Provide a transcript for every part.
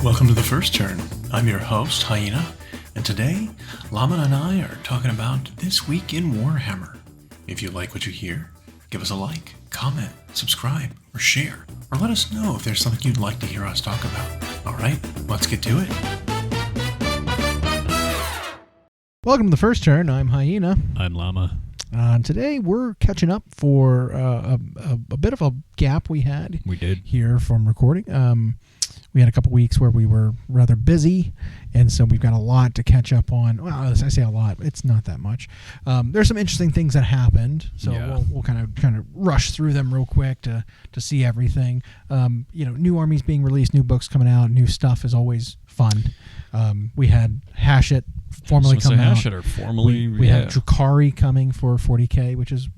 Welcome to The First Turn. I'm your host, Hyena, and today, Llama and I are talking about This Week in Warhammer. If you like what you hear, give us a like, comment, subscribe, or share, or let us know if there's something you'd like to hear us talk about. Alright, let's get to it. Welcome to The First Turn. I'm Hyena. I'm Llama. Today we're catching up for a bit of a gap we had. We did. Here from recording. We had a couple weeks where we were rather busy, and so we've got a lot to catch up on. Well, I say a lot. It's not that much. There's some interesting things that happened, so we'll kind of rush through them real quick to see everything. New armies being released, new books coming out, new stuff is always fun. We had Hash It formally come out. Hash It or formally, we had Drukhari coming for 40k, which is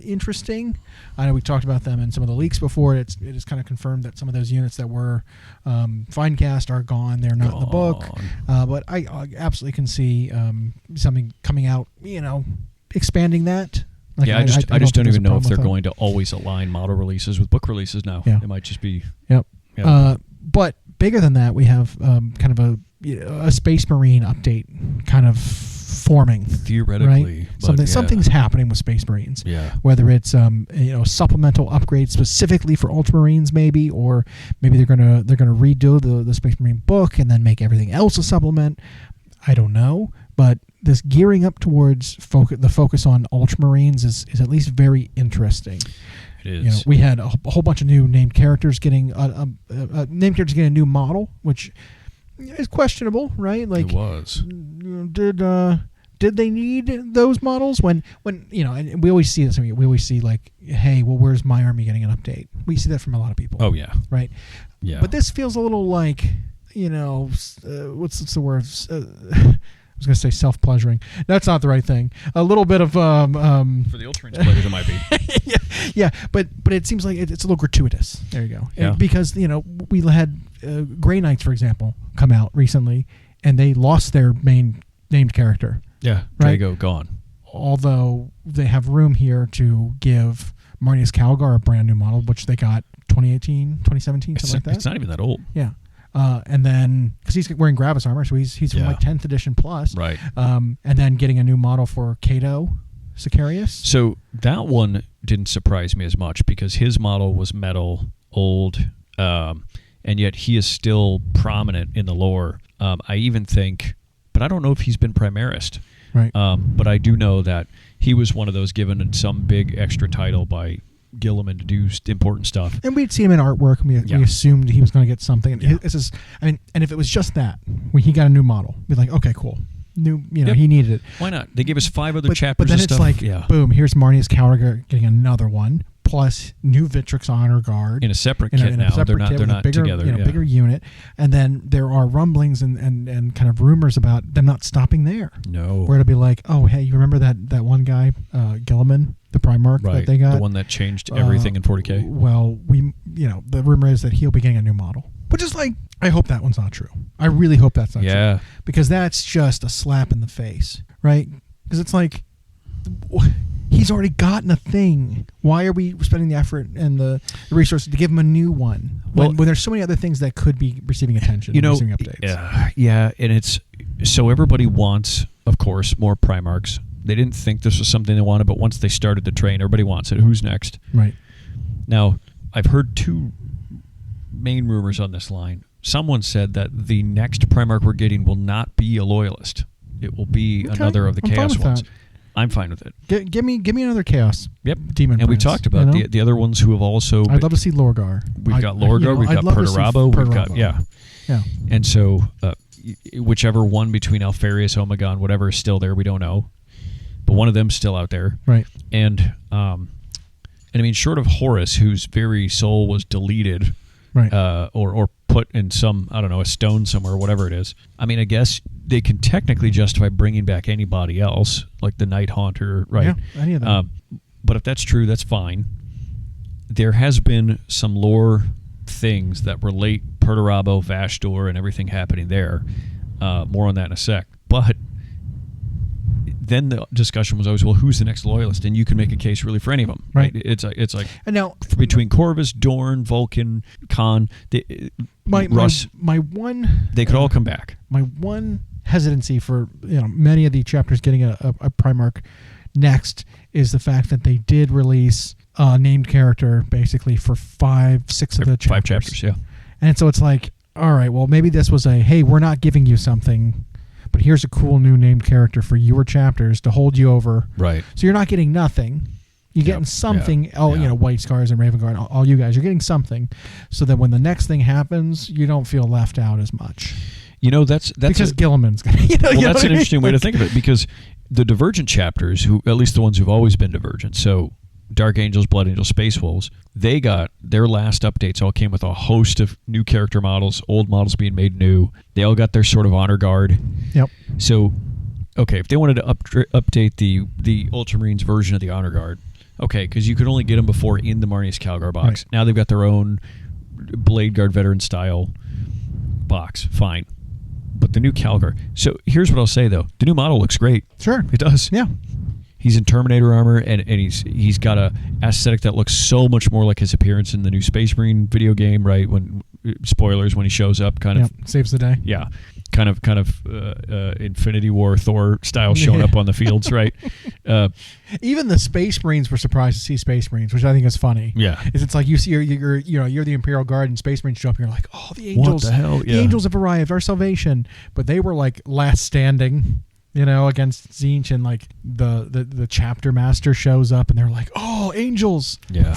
interesting. I know we talked about them in some of the leaks before. It is kind of confirmed that some of those units that were Finecast are gone. They're not in the book. But I absolutely can see something coming out, expanding that. Like I just don't even know if they're going to always align model releases with book releases now. Yeah. It might just be... Yep. But bigger than that, we have kind of a Space Marine update kind of forming. Theoretically. Right? Something's happening with Space Marines. Yeah. Whether it's supplemental upgrades specifically for Ultramarines maybe, or maybe they're gonna redo the Space Marine book and then make everything else a supplement. I don't know. But this gearing up towards the focus on Ultramarines is at least very interesting. It is. We had a whole bunch of new named characters getting a new model, which is questionable, right? Like, it was. Did they need those models when and we always see this. We always see like, hey, well, where's my army getting an update? We see that from a lot of people. Oh yeah. Right. Yeah. But this feels a little like, what's the word? I was going to say self-pleasuring. That's not the right thing. A little bit of for the Ultramarines players, it might be. yeah, but it seems like it's a little gratuitous. There you go. Yeah. Because we had Grey Knights, for example, come out recently, and they lost their main named character. Yeah, right? Drago gone. Although they have room here to give Marnius Calgar a brand new model, which they got 2018, 2017, something like that. It's not even that old. Yeah. And then, because he's wearing Gravis armor, so he's from like 10th edition plus. Right. And then getting a new model for Cato Sicarius. So that one didn't surprise me as much because his model was metal, old, and yet he is still prominent in the lore. I even think, but I don't know if he's been Primarchs. Right. But I do know that he was one of those given some big extra title by Gilliman to do important stuff, and we'd seen him in artwork, and we assumed he was going to get something. Yeah. And if it was just that, when he got a new model, we'd be like, okay, cool, new, he needed it. Why not? They gave us 5 other chapters. But then of it's stuff. like, boom, here's Marnius Calgar getting another one, plus new Vitrix Honor Guard in a separate kit now. They're not bigger, together. Bigger unit, and then there are rumblings and kind of rumors about them not stopping there. No, where it'll be like, oh, hey, you remember that one guy, Gilliman, the Primarch that they got, the one that changed everything in 40k. Well, the rumor is that he'll be getting a new model, which is like, I hope that one's not true. I really hope that's not true, because that's just a slap in the face, right? Because it's like, he's already gotten a thing. Why are we spending the effort and the resources to give him a new one when there's so many other things that could be receiving attention, receiving updates? Yeah, and it's so everybody wants, of course, more Primarchs. They didn't think this was something they wanted, but once they started the train, everybody wants it. Who's next? Right. Now, I've heard 2 main rumors on this line. Someone said that the next Primarch we're getting will not be a Loyalist. It will be another of the Chaos ones. I'm fine with it. Give me another Chaos. Yep. Demon. And Prince, we talked about the other ones who have also... I'd love to see Lorgar. We've got Lorgar, we've got Perturabo, we've got... Yeah. And so, whichever one between Alfarius, Omegon, whatever is still there, we don't know. But one of them's still out there. Right. And I mean, short of Horus, whose very soul was deleted... Right. Or put in some, I don't know, a stone somewhere, whatever it is. I mean, I guess they can technically justify bringing back anybody else, like the Night Haunter, right? Yeah, any of them. But if that's true, that's fine. There has been some lore things that relate Perturabo, Vashdor, and everything happening there. More on that in a sec. But then the discussion was always, well, who's the next loyalist? And you can make a case really for any of them. Right. It's like And now between Corvus, Dorn, Vulcan, Khan, Russ, my one they could all come back. My one hesitancy for many of the chapters getting a Primarch next is the fact that they did release a named character basically for 5-6 of the chapters. 5 chapters, yeah. And so it's like, all right, well, maybe this was hey, we're not giving you something, but here's a cool new named character for your chapters to hold you over. Right. So you're not getting nothing. You're getting something. White Scars and Raven Guard, all you guys, you're getting something, so that when the next thing happens, you don't feel left out as much. That's because Gilliman's gonna. That's an interesting way to think of it, because the Divergent chapters, who at least the ones who've always been Divergent, so Dark Angels, Blood Angels, Space Wolves, they got their last updates all came with a host of new character models, old models being made new. They all got their sort of honor guard. Yep. So, okay, if they wanted to update the Ultramarines version of the honor guard, okay, because you could only get them before in the Marnius Calgar box. Right. Now they've got their own Blade Guard veteran style box. Fine. But the new Calgar. So here's what I'll say, though. The new model looks great. Sure. It does. Yeah. He's in Terminator armor, and he's got a aesthetic that looks so much more like his appearance in the new Space Marine video game, right? When spoilers, when he shows up, kind of saves the day. Yeah, kind of Infinity War Thor style showing up on the fields, right? Even the Space Marines were surprised to see Space Marines, which I think is funny. Yeah, it's like you see you're the Imperial Guard and Space Marines show up, and you're like, oh, the angels, what the hell? The angels have arrived, our salvation. But they were like last standing. Against Tzeentch, and like the chapter master shows up, and they're like, "Oh, angels!" Yeah,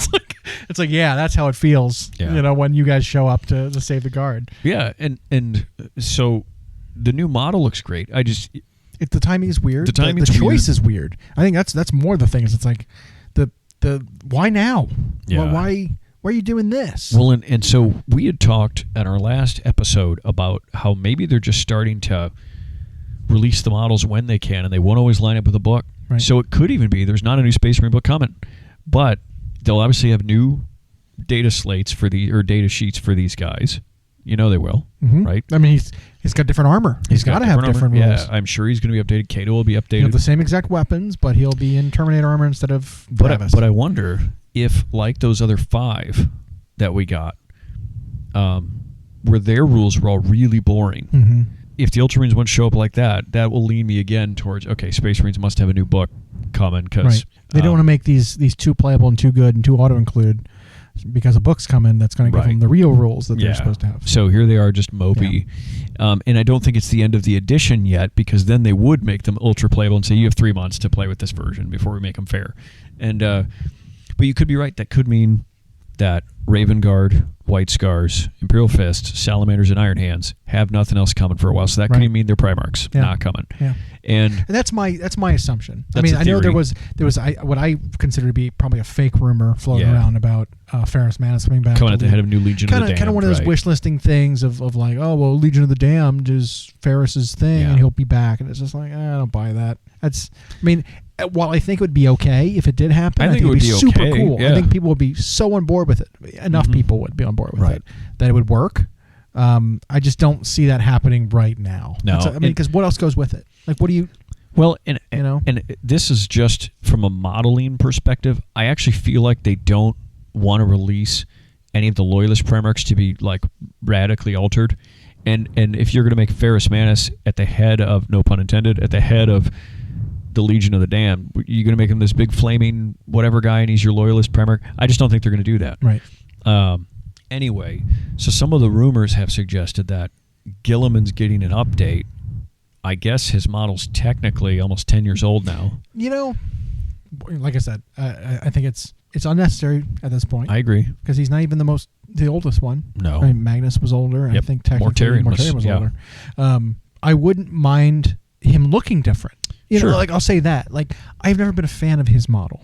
it's like yeah, that's how it feels. Yeah. When you guys show up to save the guard. Yeah, and so the new model looks great. The timing is weird. The choice is weird. I think that's more the thing. Is it's like the why now? Yeah. Why are you doing this? Well, and so we had talked at our last episode about how maybe they're just starting to release the models when they can, and they won't always line up with a book. Right. So it could even be there's not a new Space Marine book coming, but they'll obviously have new data slates or data sheets for these guys. They will, right? I mean, he's got different armor. He's got to have different rules. Yeah, I'm sure he's going to be updated. Kato will be updated. He'll have the same exact weapons, but he'll be in Terminator armor instead of Travis. But I wonder if, like those other 5 that we got, where their rules were all really boring. Mm-hmm. If the Ultramarines won't show up like that, that will lean me again towards, okay, Space Marines must have a new book coming, because they don't want to make these too playable and too good and too auto-include, because a book's coming that's going to give them the real rules that they're supposed to have. So here they are, just mopey. Yeah. And I don't think it's the end of the edition yet, because then they would make them ultra-playable and say, you have 3 months to play with this version before we make them fair. And but you could be right. That could mean that Raven Guard, White Scars, Imperial Fists, Salamanders, and Iron Hands have nothing else coming for a while. So that could even mean they're Primarchs not coming. Yeah. And that's my assumption. I mean, I know there was what I consider to be probably a fake rumor floating around about Ferrus Manus coming back. Coming at the head of New Legion of the Damned. Kind of one of those wish listing things of like, oh, well, Legion of the Damned is Ferrus's thing, and he'll be back. And it's just like, I don't buy that. While I think it would be okay if it did happen, I think it would be super cool. Yeah. I think people would be so on board with it. Enough people would be on board with it that it would work. I just don't see that happening right now. No, because what else goes with it? Like, what do you? Well, and this is just from a modeling perspective. I actually feel like they don't want to release any of the Loyalist Primarchs to be like radically altered. And if you're going to make Ferrus Manus at the head of, no pun intended, at the head of the Legion of the Damned, you're going to make him this big flaming whatever guy, and he's your Loyalist Primarch. I just don't think they're going to do that. Right. Anyway, so some of the rumors have suggested that Gilliman's getting an update. I guess his model's technically almost 10 years old now. Like I said, I think it's unnecessary at this point. I agree. Because he's not even the oldest one. No. I mean, Magnus was older, and I think technically Mortarion was older. I wouldn't mind him looking different. Like I'll say that. Like, I've never been a fan of his model.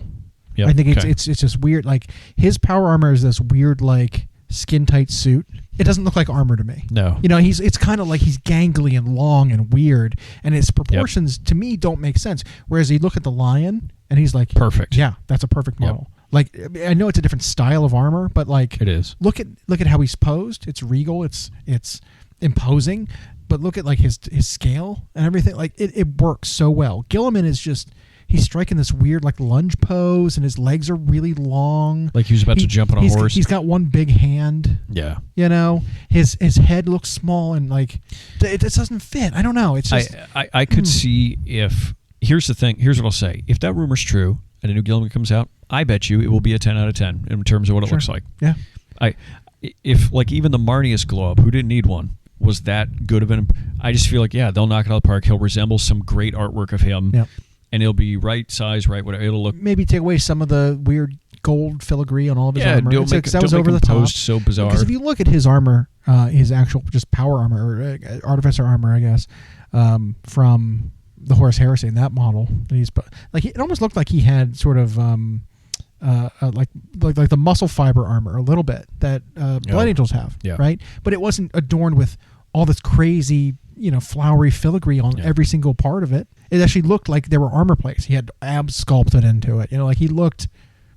Yep. I think it's just weird. Like, his power armor is this weird, like, skin tight suit. It doesn't look like armor to me. No. It's kind of like he's gangly and long and weird, and his proportions to me don't make sense. Whereas you look at the Lion and he's like, perfect. Yeah, that's a perfect model. Like, I know it's a different style of armor, but like, it is. Look at how he's posed. It's regal. It's imposing, but look at like his scale and everything. Like it works so well. Guilliman is just, he's striking this weird like lunge pose, and his legs are really long. Like he was about to jump on a horse. He's got one big hand. Yeah. You know, his head looks small, and like it just doesn't fit. I don't know. It's just I could see if, here's the thing. Here's what I'll say. If that rumor's true and a new Guilliman comes out, I bet you it will be a 10 out of 10 in terms of what it looks like. Yeah. If like even the Marnius glow up, who didn't need one, was that good of an, I just feel like, yeah, they'll knock it out of the park. He'll resemble some great artwork of him. Yep. And it'll be right size, right whatever. It'll look, maybe take away some of the weird gold filigree on all of his armor. Don't make that was over the top. So bizarre. Because if you look at his armor, his actual just power armor, or artificer armor, I guess, from the Horus Heresy, that model, like it almost looked like he had sort of like the muscle fiber armor a little bit that Blood Angels have, right? But it wasn't adorned with all this crazy, flowery filigree on every single part of it. It actually looked like there were armor plates. He had abs sculpted into it. Like he looked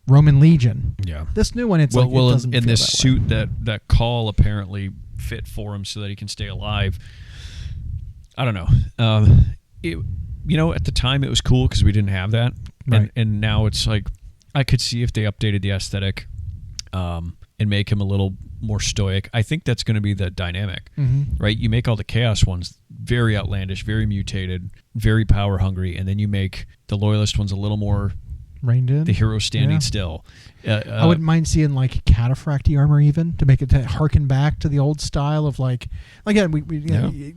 Roman Legion. Yeah. This new one, it's it doesn't in feel this that suit way. that Call apparently fit for him so that he can stay alive. I don't know. At the time it was cool because we didn't have that, right. and now it's like I could see if they updated the aesthetic, and make him a little more stoic. I think that's going to be the dynamic, right? You make all the Chaos ones very outlandish, very mutated, very power hungry, and then you make the Loyalist ones a little more reined in. The hero standing still. I wouldn't mind seeing like cataphracty armor even to make it to harken back to the old style of like again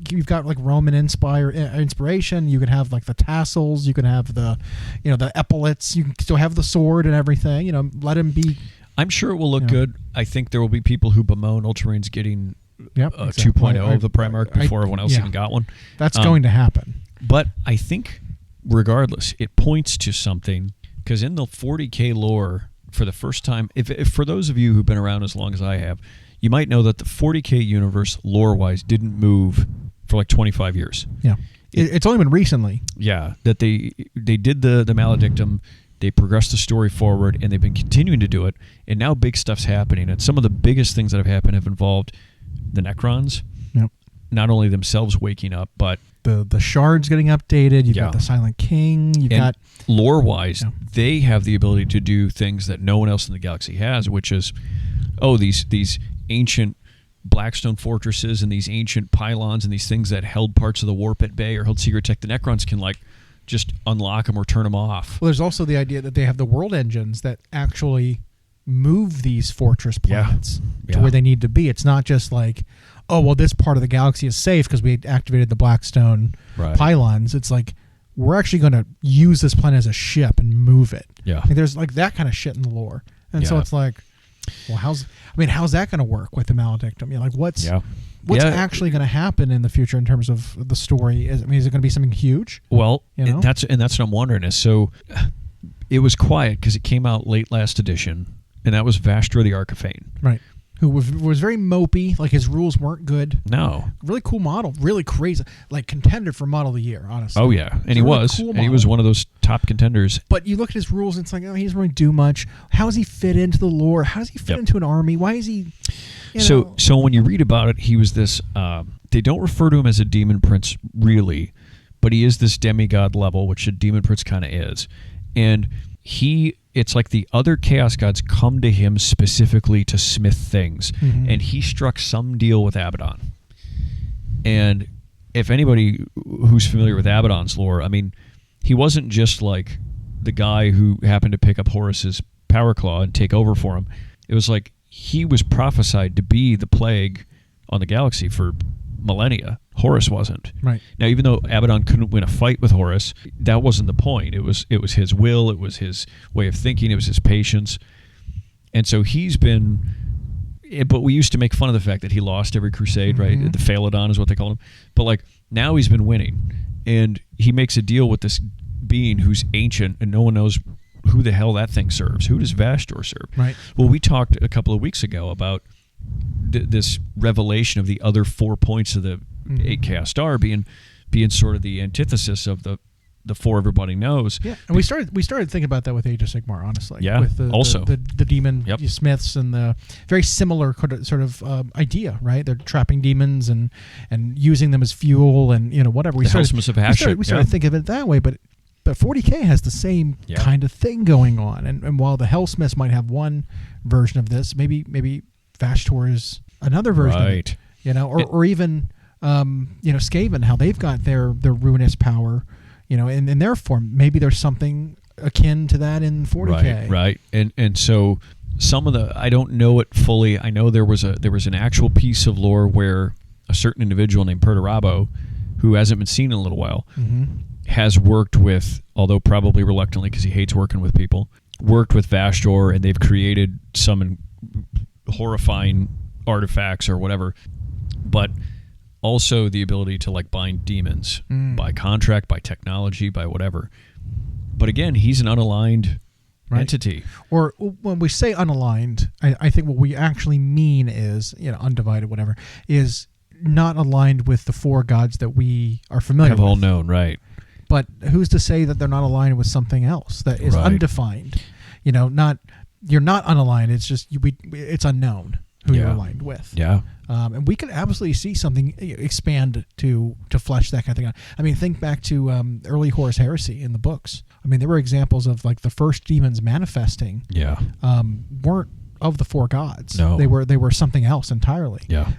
you've got like Roman inspiration. You could have like the tassels. You could have the the epaulets. You can still have the sword and everything. Let him be. I'm sure it will look good. I think there will be people who bemoan Ultramarines getting 2.0 of the Primarch before everyone else even got one. That's going to happen. But I think regardless, it points to something. Because in the 40k lore, for the first time, if for those of you who've been around as long as I have, you might know that the 40k universe, lore-wise, didn't move for like 25 years. Yeah, it's only been recently. Yeah, that they did the Maledictum, they progressed the story forward, and they've been continuing to do it, and now big stuff's happening. And some of the biggest things that have happened have involved the Necrons, not only themselves waking up, but the shards getting updated. You've got the Silent King. You've got lore-wise, they have the ability to do things that no one else in the galaxy has, which is, these ancient Blackstone fortresses and these ancient pylons and these things that held parts of the warp at bay or held secret tech. The Necrons can just unlock them or turn them off. Well, there's also the idea that they have the world engines that actually move these fortress planets to where they need to be. It's not just like, this part of the galaxy is safe because we activated the Blackstone pylons. It's like, we're actually going to use this planet as a ship and move it. Yeah. Like there's like that kind of shit in the lore. And so it's like, well, how's that going to work with the Maledictum? What's actually going to happen in the future in terms of the story? Is it going to be something huge? Well, that's what I'm wondering is, so it was quiet because it came out late last edition, and that was Vastra the Archifane. Right. Who was very mopey, like his rules weren't good. No. Really cool model, really crazy, like contender for model of the year, honestly. Oh yeah, and he was, cool and he was one of those top contenders. But you look at his rules, and it's like, he doesn't really do much. How does he fit into the lore? How does he fit into an army? Why is he? So when you read about it, he was this. They don't refer to him as a demon prince really, but he is this demigod level, which a demon prince kind of is, and it's like the other Chaos Gods come to him specifically to smith things, and he struck some deal with Abaddon. And if anybody who's familiar with Abaddon's lore, he wasn't just like the guy who happened to pick up Horus's Power Claw and take over for him. It was like he was prophesied to be the plague on the galaxy for millennia. Horus wasn't. Right. Now, even though Abaddon couldn't win a fight with Horus, that wasn't the point. It was his will, it was his way of thinking, it was his patience. And so he's been, but we used to make fun of the fact that he lost every crusade, right? The Phaladon is what they call him. But now he's been winning, and he makes a deal with this being who's ancient, and no one knows who the hell that thing serves. Who does Vastor serve? Right. Well, we talked a couple of weeks ago about this revelation of the other 4 points of the 8 Chaos Star being sort of the antithesis of the the 4 everybody knows. Yeah, and we started thinking about that with Age of Sigmar, honestly. Yeah, with the demon Yep. smiths and the very similar sort of idea, right? They're trapping demons and using them as fuel and whatever. We started thinking of it that way, but 40K has the same kind of thing going on, and while the Hellsmiths might have one version of this, maybe Vashtor is another version of it, or even Skaven, how they've got their ruinous power, in their form. Maybe there's something akin to that in 40K. Right. And so some of the, I don't know it fully. I know there was an actual piece of lore where a certain individual named Perturabo, who hasn't been seen in a little while, has worked with, although probably reluctantly because he hates working with people, worked with Vashtor, and they've created some horrifying artifacts or whatever, but also the ability to bind demons by contract, by technology, by whatever. But again, he's an unaligned entity. Or when we say unaligned, I think what we actually mean is, undivided, whatever, is not aligned with the 4 gods that we are familiar with. Have all known, right. But who's to say that they're not aligned with something else that is undefined? You're not unaligned. It's just it's unknown who you're aligned with. Yeah. And we could absolutely see something expand to flesh that kind of thing out. I mean, think back to early Horus Heresy in the books. I mean, there were examples of the first demons manifesting. Yeah. Weren't of the 4 gods. No. They were something else entirely. Yeah.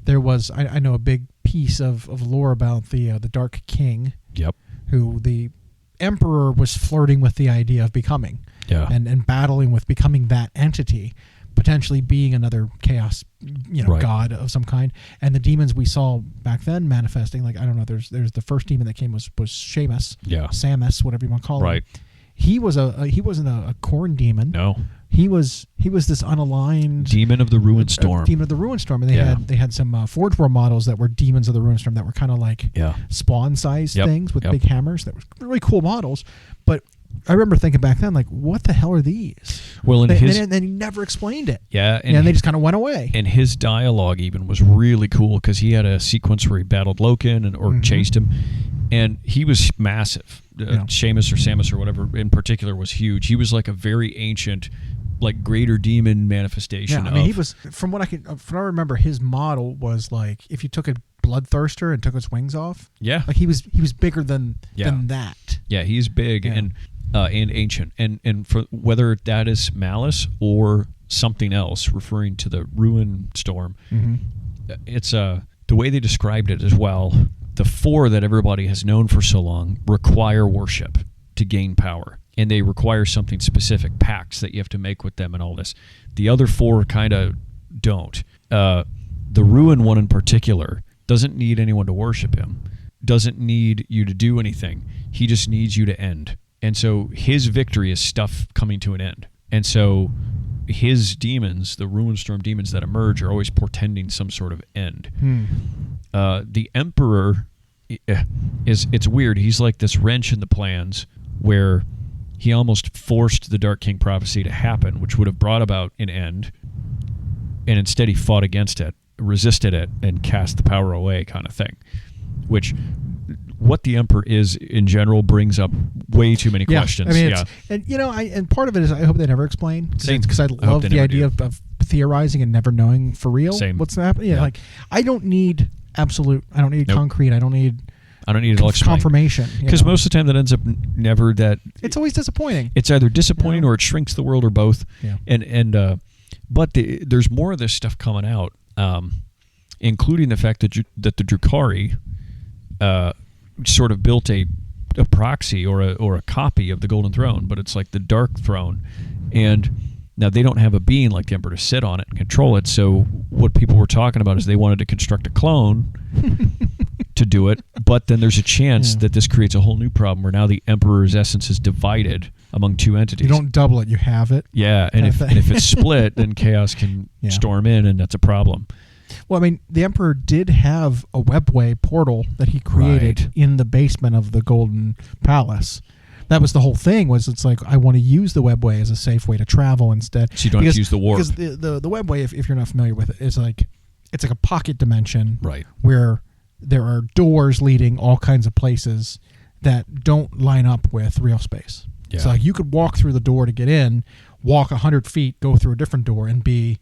There was I know a big piece of lore about the Dark King. Yep. Who the Emperor was flirting with the idea of becoming. Yeah. And battling with becoming that entity, potentially being another chaos, god of some kind. And the demons we saw back then manifesting, I don't know, there's the first demon that came was Seamus. Yeah. Samus, whatever you want to call him. Right. He wasn't a corn demon. No. He was this unaligned demon of the Ruin Storm. Demon of the Ruin Storm, and they had some Forge World models that were demons of the Ruin Storm that were kind of spawn sized things with big hammers. That were really cool models. But I remember thinking back then, what the hell are these? Well, and he never explained it. Yeah, and they just kind of went away. And his dialogue even was really cool because he had a sequence where he battled Loken or chased him, and he was massive. Seamus or Samus or whatever in particular was huge. He was a very ancient, greater demon manifestation. Yeah, I mean, he was, from what I remember, his model was if you took a bloodthirster and took its wings off. Yeah, he was bigger than that. Yeah, he's big and ancient, and for whether that is malice or something else, referring to the Ruin Storm, it's the way they described it as well. The 4 that everybody has known for so long require worship to gain power, and they require something specific, pacts that you have to make with them and all this. The other 4 kind of don't. The Ruin one in particular doesn't need anyone to worship him, doesn't need you to do anything. He just needs you to end. And so his victory is stuff coming to an end. And so his demons, the Ruinstorm demons that emerge, are always portending some sort of end. The Emperor, it's weird. He's like this wrench in the plans where he almost forced the Dark King prophecy to happen, which would have brought about an end. And instead he fought against it, resisted it, and cast the power away kind of thing. Which, what the Emperor is in general brings up way too many questions. I mean, and part of it is I hope they never explain, because I love the idea of theorizing and never knowing for real what's happening. Yeah, I don't need absolute. I don't need concrete. I don't need it all explained. Confirmation. Because most of the time that ends up never that. It's always disappointing. It's either disappointing or it shrinks the world or both. Yeah. But there's more of this stuff coming out, including the fact that the Drukhari sort of built a proxy or a copy of the Golden Throne, but it's like the Dark Throne, and now they don't have a being like the Emperor to sit on it and control it. So what people were talking about is they wanted to construct a clone to do it, but then there's a chance that this creates a whole new problem where now the Emperor's essence is divided among 2 entities. You don't double it, you have it. Yeah, and if it's split, then chaos can storm in, and that's a problem. Well, I mean, the Emperor did have a webway portal that he created in the basement of the Golden Palace. That was the whole thing. It's I want to use the webway as a safe way to travel instead. So you don't have to use the warp. Because the webway, if you're not familiar with it, is it's like a pocket dimension, right? Where there are doors leading all kinds of places that don't line up with real space. Yeah. So like you could walk through the door to get in, walk 100 feet, go through a different door, and be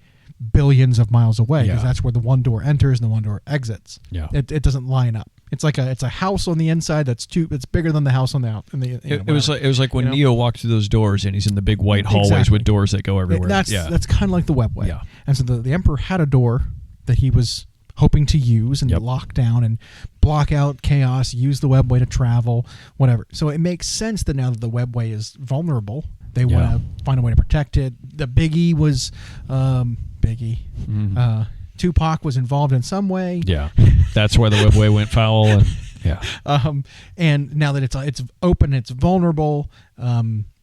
billions of miles away, because that's where the one door enters and the one door exits. Yeah. It doesn't line up. It's like it's a house on the inside it's bigger than the house on the out. It was like when Neo walked through those doors and he's in the big white hallways with doors that go everywhere. That's kind of like the webway. Yeah. And so the Emperor had a door that he was hoping to use and lock down and block out chaos, use the webway to travel, whatever. So it makes sense that now that the webway is vulnerable, they want to find a way to protect it. The Biggie was Tupac was involved in some way. Yeah, that's why the webway went foul. And and now that it's open, it's vulnerable.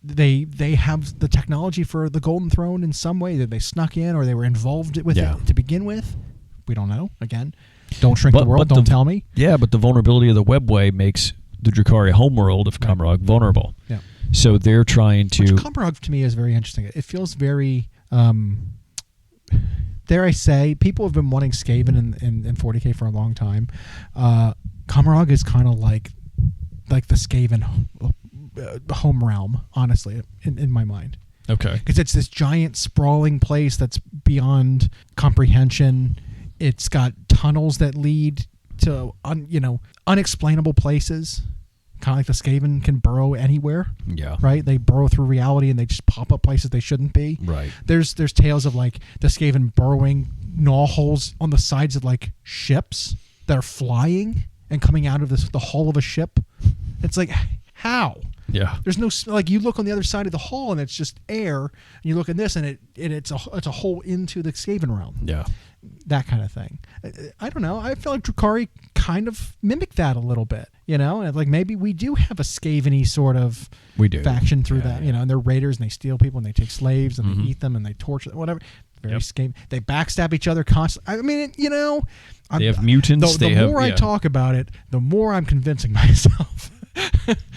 They have the technology for the Golden Throne in some way that they snuck in or they were involved with it to begin with. We don't know. Again, don't shrink the world. Don't tell me. Yeah, but the vulnerability of the webway makes the Drukhari homeworld of Camargue vulnerable. Yeah. So they're trying to. Camargue to me is very interesting. It feels very. Dare I say, people have been wanting Skaven in 40k for a long time. Camargue is kind of like the Skaven home realm, honestly, in my mind. Okay. Because it's this giant sprawling place that's beyond comprehension. It's got tunnels that lead to unexplainable places. Kind of like the Skaven can burrow anywhere. Yeah. Right? They burrow through reality and they just pop up places they shouldn't be. Right. There's tales of like the Skaven burrowing gnaw holes on the sides of like ships that are flying and coming out of the hull of a ship. It's like, how? Yeah. There's no, like, you look on the other side of the hull and it's just air, and you look at this and it's a hole into the Skaven realm. Yeah. That kind of thing. I don't know. I feel like Drukhari kind of mimicked that a little bit, and like maybe we do have a Skaven-y sort of faction through that, and they're raiders and they steal people and they take slaves and they eat them and they torture them, whatever. Very Skaven. They backstab each other constantly. I mean, they have mutants. The more I talk about it, the more I'm convincing myself.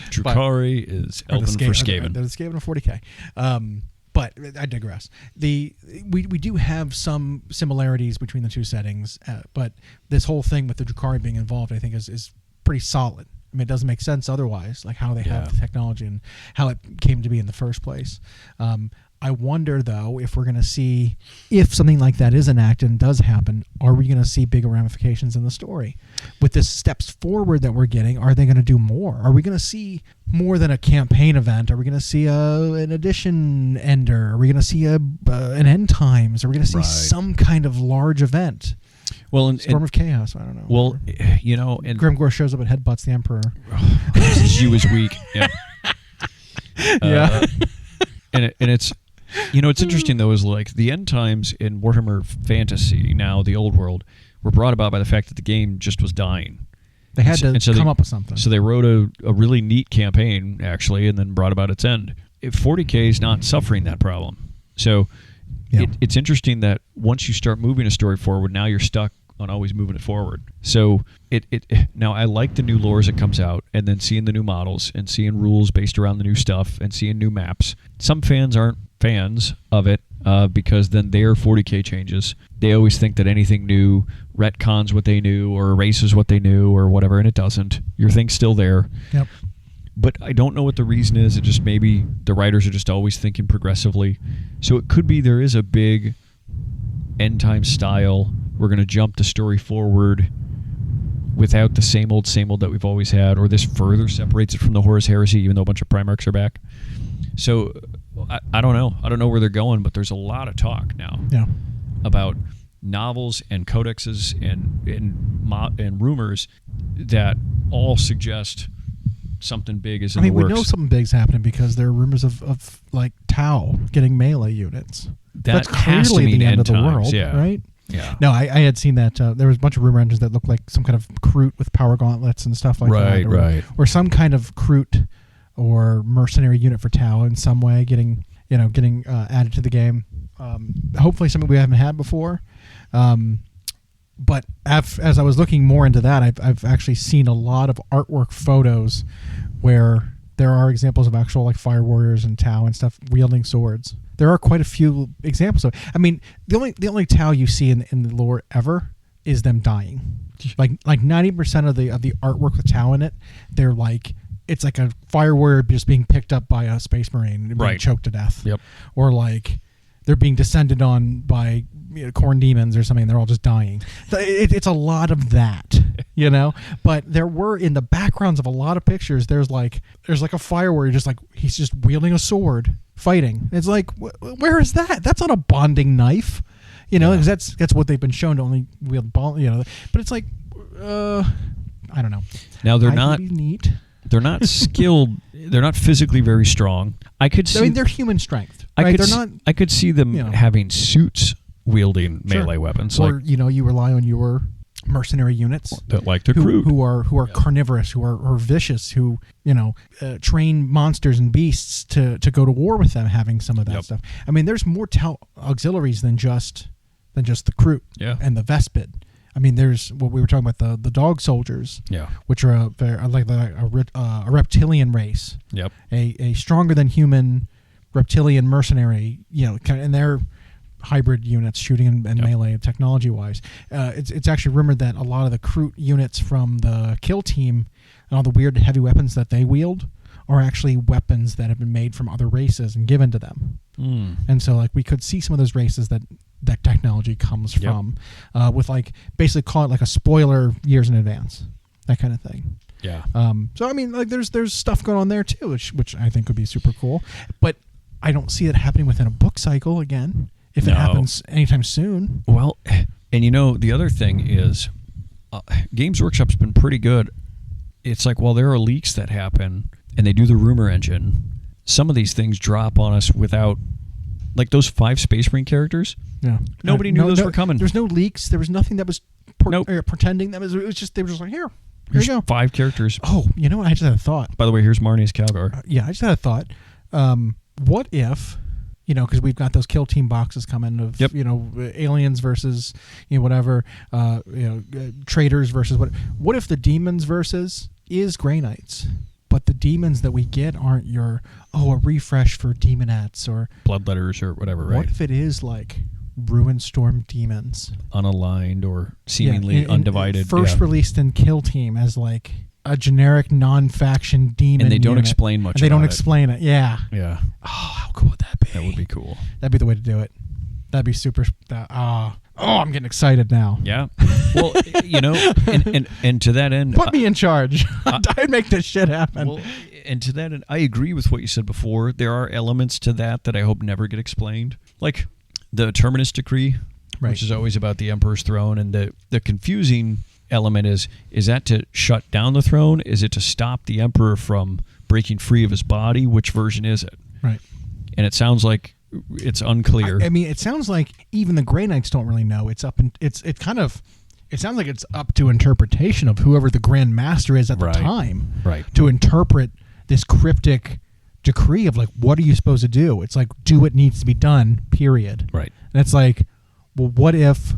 Drukhari is Elven for Skaven. They're the Skaven of 40k. But I digress. We do have some similarities between the two settings, but this whole thing with the Drukhari being involved, I think, is pretty solid. I mean, it doesn't make sense otherwise, like how they have the technology and how it came to be in the first place. I wonder, though, if we're going to see, if something like that is enacted and does happen, are we going to see bigger ramifications in the story? With this steps forward that we're getting, are they going to do more? Are we going to see more than a campaign event? Are we going to see an edition ender? Are we going to see an end times? Are we going to see some kind of large event? Well, Storm of Chaos, I don't know. Well, and Grimgor shows up and headbutts the Emperor. You is weak. Yeah. Yeah. And it's... it's interesting, though, is like the end times in Warhammer Fantasy, now the old world, were brought about by the fact that the game just was dying. They had to come up with something. So they wrote a really neat campaign, actually, and then brought about its end. 40k is not suffering that problem. So it's interesting that once you start moving a story forward, now you're stuck on always moving it forward. So now I like the new lore as it comes out, and then seeing the new models and seeing rules based around the new stuff and seeing new maps. Some fans aren't fans of it because then their 40k changes. They always think that anything new retcons what they knew or erases what they knew or whatever, and it doesn't. Your thing's still there. Yep. But I don't know what the reason is. It just maybe the writers are just always thinking progressively. So it could be there is a big end time style. We're going to jump the story forward without the same old that we've always had, or this further separates it from the Horus Heresy, even though a bunch of Primarchs are back. So I don't know. I don't know where they're going, but there's a lot of talk now about novels and codexes and rumors that all suggest something big is in the works. We know something big's happening because there are rumors of like Tau getting melee units. That's clearly the end of the world, right? Yeah. No, I had seen that. There was a bunch of rumor engines that looked like some kind of Kroot with power gauntlets and stuff like that. Right. Or some kind of Kroot or mercenary unit for Tau in some way getting added to the game. Hopefully something we haven't had before. But as I was looking more into that, I've actually seen a lot of artwork photos where there are examples of actual like fire warriors and Tau and stuff wielding swords. There are quite a few examples of. I mean, the only Tau you see in the lore ever is them dying. Like 90% of the artwork with Tau in it, they're like it's like a fire warrior just being picked up by a space marine and being choked to death. Yep. Or like they're being descended on by corn demons or something, and they're all just dying. It's a lot of that, But there were, in the backgrounds of a lot of pictures, there's like a fire warrior he's just wielding a sword fighting. It's like, where is that? That's not a bonding knife, because that's what they've been shown to only wield ball, But it's like, I don't know. Now they're not neat. They're not skilled. They're not physically very strong. I mean, they're human strength. I Right? could They're not. I could see them having suits wielding melee weapons, or you rely on your mercenary units that like to recruit, who are carnivorous, who are vicious, who train monsters and beasts to go to war with them, having some of that stuff. I mean, there's more auxiliaries than just the crew and the Vespid. I mean, there's what we were talking about, the dog soldiers, which are a reptilian race, a stronger than human reptilian mercenary, and they're hybrid units, shooting and melee technology wise. It's actually rumored that a lot of the crew units from the kill team and all the weird heavy weapons that they wield are actually weapons that have been made from other races and given to them. And so like we could see some of those races that technology comes from, with like basically call it like a spoiler years in advance, that kind of thing. Yeah. So I mean, like there's stuff going on there too, which I think would be super cool. But I don't see it happening within a book cycle again, if it happens anytime soon. Well, and the other thing is, Games Workshop's been pretty good. It's like, while there are leaks that happen and they do the rumor engine, some of these things drop on us without, like those 5 Space Marine characters. Yeah. Nobody knew those were coming. There's no leaks. There was nothing that was pretending that it was just, they were just like, here you go. 5 characters. Oh, you know what? I just had a thought. By the way, here's Marnie's Calgar. I just had a thought. What if, because we've got those kill team boxes coming of, aliens versus, whatever, traitors versus what if the demons versus is Grey Knights, but the demons that we get aren't your, a refresh for demonettes or bloodletters or whatever, right? What if it is like Ruinstorm demons? Unaligned or seemingly undivided. First released in Kill Team as like a generic non-faction demon, and they don't unit. explain much. And they don't explain it. Yeah. Yeah. Oh, how cool would that be? That would be cool. That'd be the way to do it. That'd be super. I'm getting excited now. Yeah. Well, and to that end, put me in charge. I'd make this shit happen. Well, and to that end, I agree with what you said before. There are elements to that I hope never get explained, like the Terminus Decree, which is always about the Emperor's throne, and the confusing element is that to shut down the throne? Is it to stop the Emperor from breaking free of his body? Which version is it? Right. And it sounds like it's unclear. I mean, it sounds like even the Grey Knights don't really know. It sounds like it's up to interpretation of whoever the Grand Master is at the time, to interpret this cryptic decree of like, what are you supposed to do? It's like, do what needs to be done, period. Right. And it's like, well, what if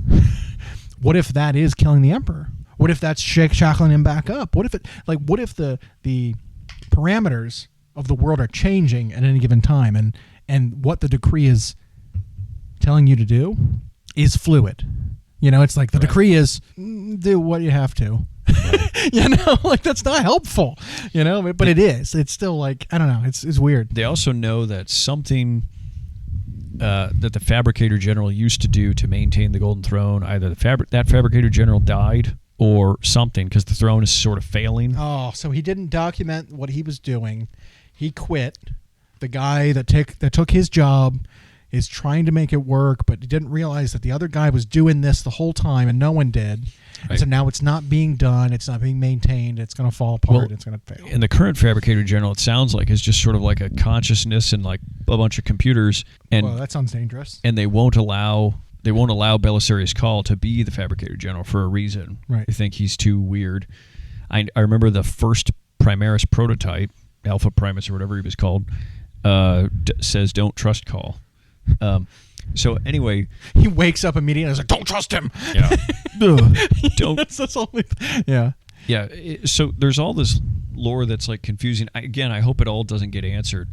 that is killing the Emperor? What if that's shackling him back up? What if the parameters of the world are changing at any given time, and what the decree is telling you to do is fluid? It's like the decree is do what you have to. Like that's not helpful. But it is. It's still like, I don't know. It's weird. They also know that something that the Fabricator General used to do to maintain the Golden Throne, either that Fabricator General died or something, because the throne is sort of failing. Oh, so he didn't document what he was doing. He quit. The guy that took his job is trying to make it work, but he didn't realize that the other guy was doing this the whole time and no one did. Right. And so now it's not being done. It's not being maintained. It's going to fall apart. It's going to fail. And the current Fabricator General, it sounds like, is just sort of like a consciousness and like a bunch of computers. And well, that sounds dangerous. And they won't allow Belisarius Cawl to be the Fabricator General for a reason. Right. They think he's too weird. I remember the first Primaris prototype, Alpha Primus or whatever he was called, says don't trust Cawl. So anyway, he wakes up immediately and is like, don't trust him. Yeah. Don't. That's only. Yeah. Yeah. So there's all this lore that's like confusing. I hope it all doesn't get answered.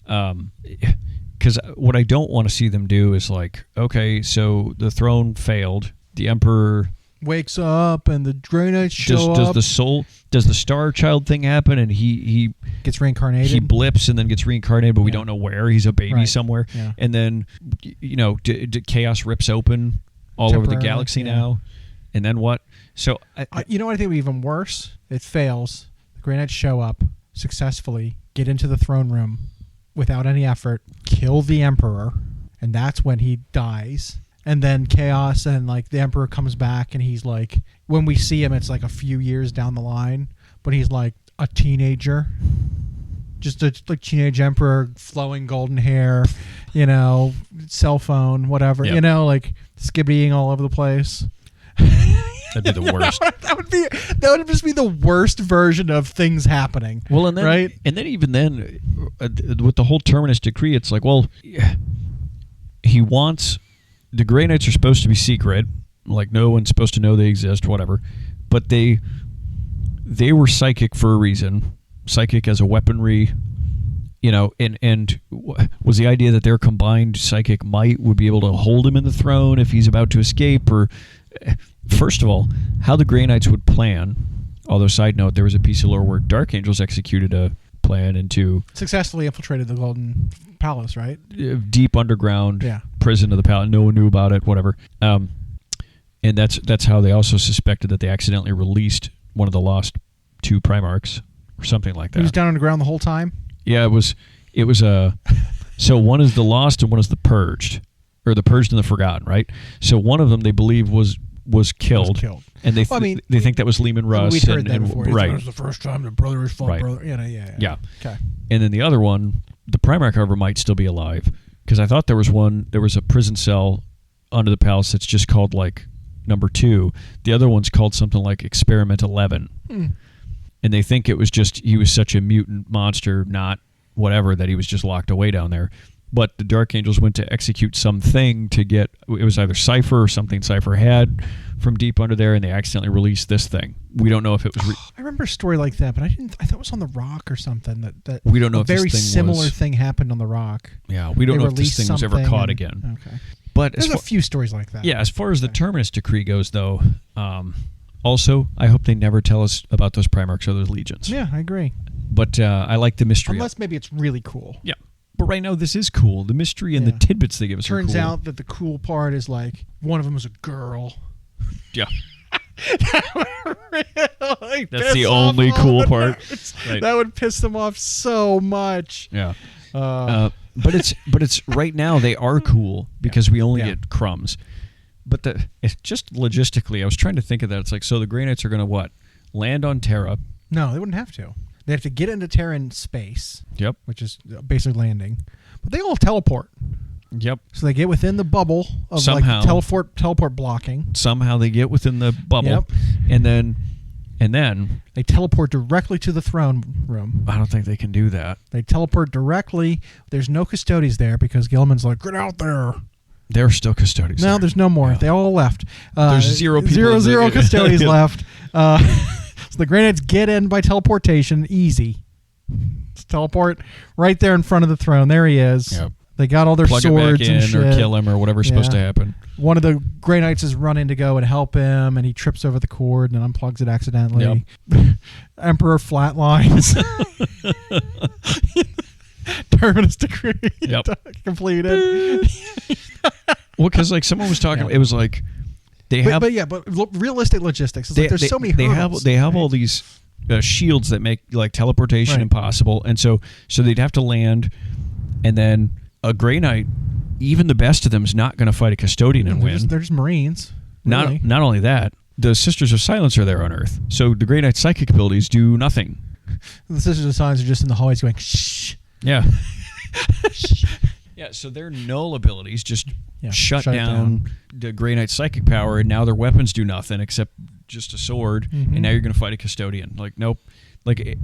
Because what I don't want to see them do is like, okay, so the throne failed. The Emperor wakes up and the Grey Knights show up. Does the Star Child thing happen and he gets reincarnated? He blips and then gets reincarnated, but we don't know where. He's a baby somewhere. Yeah. And then, chaos rips open all over the galaxy now. And then what? So you know what I think would be even worse? It fails. The Grey Knights show up successfully, get into the throne room without any effort, kill the Emperor, and that's when he dies. And then chaos and like the Emperor comes back and he's like, when we see him, it's like a few years down the line, but he's like a teenager, just a like teenage Emperor, flowing golden hair, cell phone, whatever, like skibbitying all over the place. That'd be the worst. That would just be the worst version of things happening. Well, and then, right? And then even then, with the whole Terminus decree, it's like, well, he wants. The Grey Knights are supposed to be secret, like no one's supposed to know they exist, whatever. But they were psychic for a reason, psychic as a weaponry, and was the idea that their combined psychic might would be able to hold him in the throne if he's about to escape, or first of all, how the Grey Knights would plan. Although, side note, there was a piece of lore where Dark Angels executed a plan into successfully infiltrated the Golden Palace, right? Deep underground prison of the palace. No one knew about it, whatever. And that's how they also suspected that they accidentally released one of the lost 2 Primarchs or something like that. He was down underground the whole time? Yeah, it was so one is the lost and one is the purged, or the purged and the forgotten, right? So one of them they believe was killed. And they they think that was Lehman Russ. We'd heard that before. Right. It was the first time the brothers fought brother. Yeah. Okay. And then the other one, the Primarch, however, might still be alive, because I thought there was a prison cell under the palace that's just called like number 2. The other one's called something like Experiment 11. And they think it was just he was such a mutant monster, not whatever, that he was just locked away down there. But the Dark Angels went to execute something to get, it was either Cypher or something Cypher had from deep under there, and they accidentally released this thing. We don't know if it was... I remember a story like that, but I thought it was on The Rock or something. That we don't know if very this thing similar thing happened on The Rock. Yeah, we don't know if this thing was ever caught again. Okay. But there's a few stories like that. Yeah, as far as the Terminus decree goes, though, also, I hope they never tell us about those Primarchs or those legions. Yeah, I agree. But I like the mystery. Unless maybe it's really cool. Yeah. But right now, this is cool. The mystery and the tidbits they give us Turns are cool. out that the cool part is like one of them was a girl. Yeah. Really that's the only cool part. Right. That would piss them off so much. Yeah. But it's right now they are cool because we only get crumbs. But it's just logistically, I was trying to think of that. It's like, so the Grey Knights are going to what? Land on Terra. No, they wouldn't have to. They have to get into Terran space. Yep. Which is basically landing. But they all teleport. Yep. So they get within the bubble of somehow, like teleport blocking. Somehow they get within the bubble. Yep. And then they teleport directly to the throne room. I don't think they can do that. They teleport directly. There's no custodies there because Gilman's like, get out there. There are still custodies. No, there's no more. Yeah. They all left. There's zero people. Zero custodies left. So the Grey Knights get in by teleportation. Easy. Just teleport right there in front of the throne. There he is. Yep. They got all their Plug swords it back in and shit. or kill him or whatever's supposed to happen. One of the Grey Knights is running to go and help him, and he trips over the cord and unplugs it accidentally. Yep. Emperor flatlines. Terminus decree completed. Well, because like someone was talking, it was like but realistic logistics. It's like there's so many hurdles. They have all these shields that make like teleportation impossible, and so they'd have to land, and then a Grey Knight, even the best of them, is not going to fight a custodian and win. There's Marines. Really. Not only that, the Sisters of Silence are there on Earth, so the Grey Knight's psychic abilities do nothing. The Sisters of Silence are just in the hallways going shh. Yeah. Yeah, so their null abilities just shut down the Grey Knight's psychic power, and now their weapons do nothing except just a sword, and now you're going to fight a custodian. Like, nope. Like,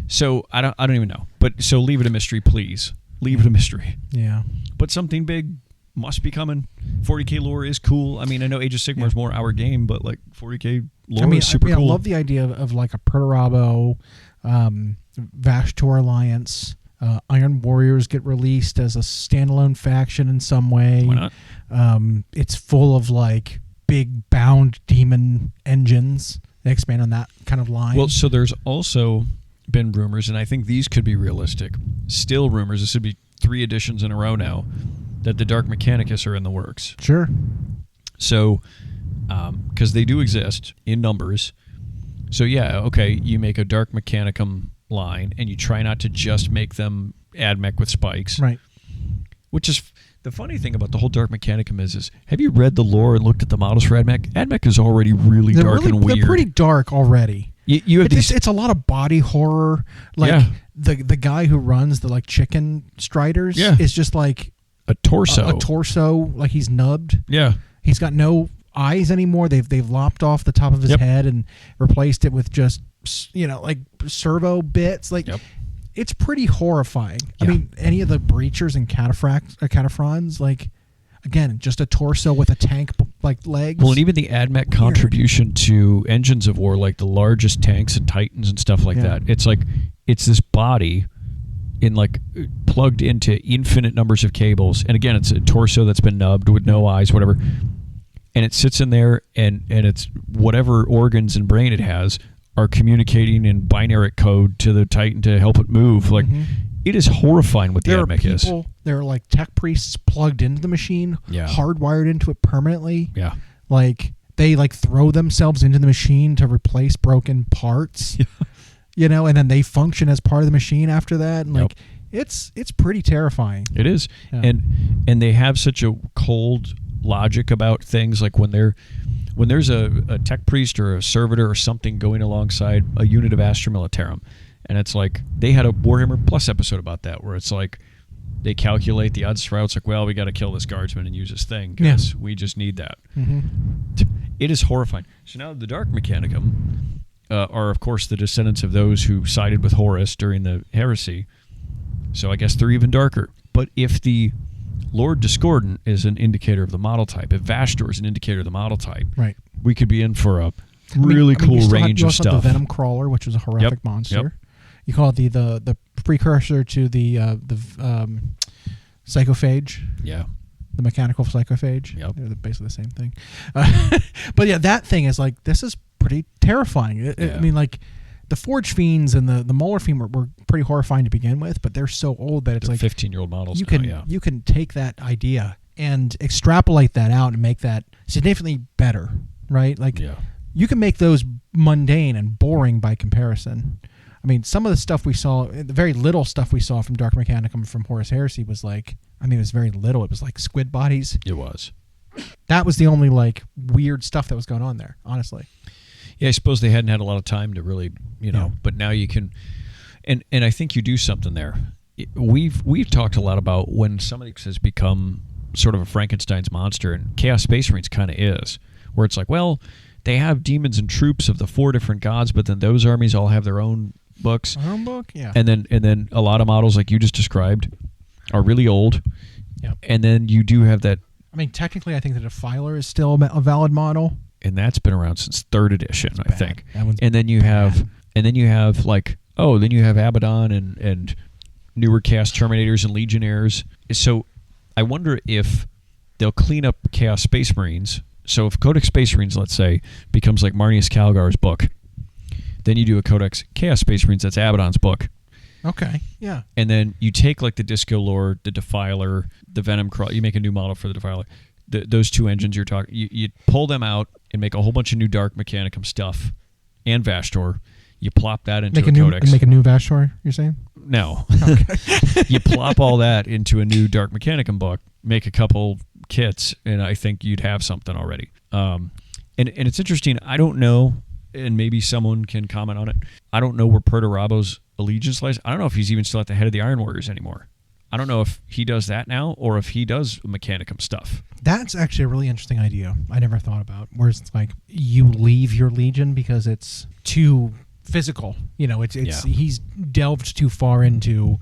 so I don't even know. But so leave it a mystery, please. Leave it a mystery. Yeah. But something big must be coming. 40k lore is cool. I mean, I know Age of Sigmar is more our game, but like 40k lore is super cool. I love the idea of like a Proto-Rabo, Vashtor Alliance. Iron Warriors get released as a standalone faction in some way. Why not? It's full of like big bound demon engines. They expand on that kind of line. Well, so there's also been rumors, and I think these could be realistic. Still rumors. This would be 3 editions in a row now that the Dark Mechanicus are in the works. Sure. So, because they do exist in numbers. So yeah, okay, you make a Dark Mechanicum line, and you try not to just make them AdMech with spikes. Right. Which is the funny thing about the whole Dark Mechanicum is have you read the lore and looked at the models for AdMech? AdMech is already really dark and weird. They're pretty dark already. You have it's a lot of body horror. Like the guy who runs the like chicken striders is just like a torso. A torso, like he's nubbed. Yeah. He's got no eyes anymore. They've lopped off the top of his head and replaced it with just like servo bits. Like it's pretty horrifying. I mean, any of the breachers and cataphrons, like again, just a torso with a tank like legs. Well, and even the AdMech contribution to engines of war, like the largest tanks and Titans and stuff like that. It's like it's this body in like plugged into infinite numbers of cables, and again, it's a torso that's been nubbed with no eyes, whatever. And it sits in there, and it's whatever organs and brain it has are communicating in binary code to the Titan to help it move. Like it is horrifying what the AdMech is. There are like tech priests plugged into the machine, hardwired into it permanently. Yeah. Like they like throw themselves into the machine to replace broken parts. And then they function as part of the machine after that. And like it's pretty terrifying. It is. Yeah. And they have such a cold logic about things, like when there's a tech priest or a servitor or something going alongside a unit of Astra Militarum, and it's like they had a Warhammer Plus episode about that, where it's like they calculate the odds routes, like, well, we got to kill this guardsman and use this thing because we just need that. It is horrifying. So now the Dark Mechanicum are, of course, the descendants of those who sided with Horus during the heresy, so I guess they're even darker. But if the Lord Discordant is an indicator of the model type, if Vastor is an indicator of the model type, right, we could be in for a really cool range of stuff. The Venom Crawler, which was a horrific monster. You call it the precursor to the Psychophage. Yeah. The mechanical Psychophage. Yep. They're basically the same thing. But yeah, that thing is like, this is pretty terrifying. I mean, like, the Forge Fiends and the Molar Fiend were pretty horrifying to begin with, but they're so old that it's they're like 15-year-old models. You can take that idea and extrapolate that out and make that significantly better, right? Like you can make those mundane and boring by comparison. I mean, some of the stuff we saw, the very little stuff we saw from Dark Mechanicum from Horus Heresy was like, I mean, it was very little. It was like squid bodies. It was. That was the only like weird stuff that was going on there, honestly. Yeah, I suppose they hadn't had a lot of time to really, but now you can, and I think you do something there. We've talked a lot about when somebody has become sort of a Frankenstein's monster, and Chaos Space Marines kind of is, where it's like, well, they have demons and troops of the 4 different gods, but then those armies all have their own books. Our own book, yeah. And then a lot of models like you just described are really old. Yeah. And then you do have that. I mean, technically, I think the Defiler is still a valid model. And that's been around since 3rd edition, I think. And then you have like, then you have Abaddon and newer Chaos Terminators and Legionnaires. So I wonder if they'll clean up Chaos Space Marines. So if Codex Space Marines, let's say, becomes like Marnius Calgar's book, then you do a Codex Chaos Space Marines, that's Abaddon's book. Okay, yeah. And then you take like the Disco Lord, the Defiler, the Venom Crawl, you make a new model for the Defiler. Those 2 engines you're talking, you pull them out and make a whole bunch of new Dark Mechanicum stuff and Vastor. You plop that into a Codex. Make a new Vastor, you're saying? No. Okay. You plop all that into a new Dark Mechanicum book, make a couple kits, and I think you'd have something already. And it's interesting. I don't know, and maybe someone can comment on it. I don't know where Perturabo's allegiance lies. I don't know if he's even still at the head of the Iron Warriors anymore. I don't know if he does that now or if he does Mechanicum stuff. That's actually a really interesting idea I never thought about, where it's like you leave your Legion because it's too physical. He's delved too far into,